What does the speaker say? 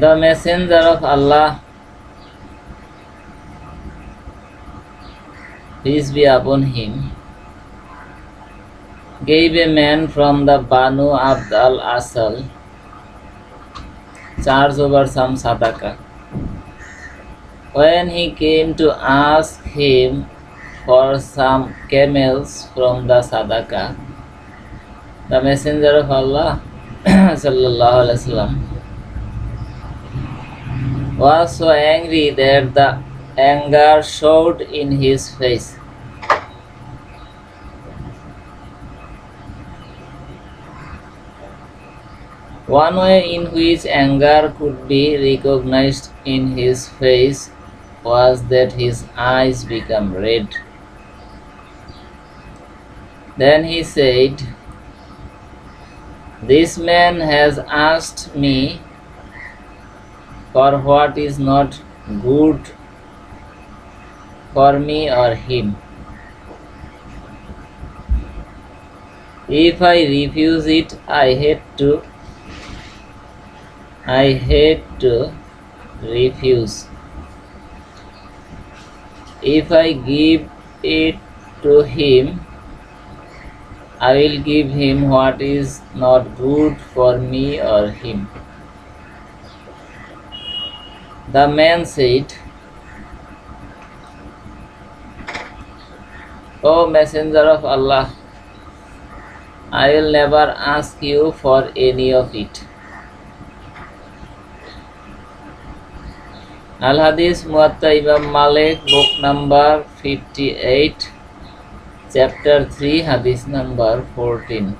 The Messenger of Allah, peace be upon him, gave a man from the Banu Abd al-Asal charge over some sadaqah. When he came to ask him for some camels from the sadaqah, the Messenger of Allah sallallahu alaihi wasallam was so angry that the anger showed in his face. One way in which anger could be recognized in his face was that his eyes became red. Then he said, "This man has asked me for what is not good for me or him. If I refuse it, I hate to refuse. If I give it to him, I will give him what is not good for me or him." The man said, "O Messenger of Allah, I will never ask you for any of it." Al-Hadith Muwatta Imam Malik, book number 58, chapter 3, hadith number 14.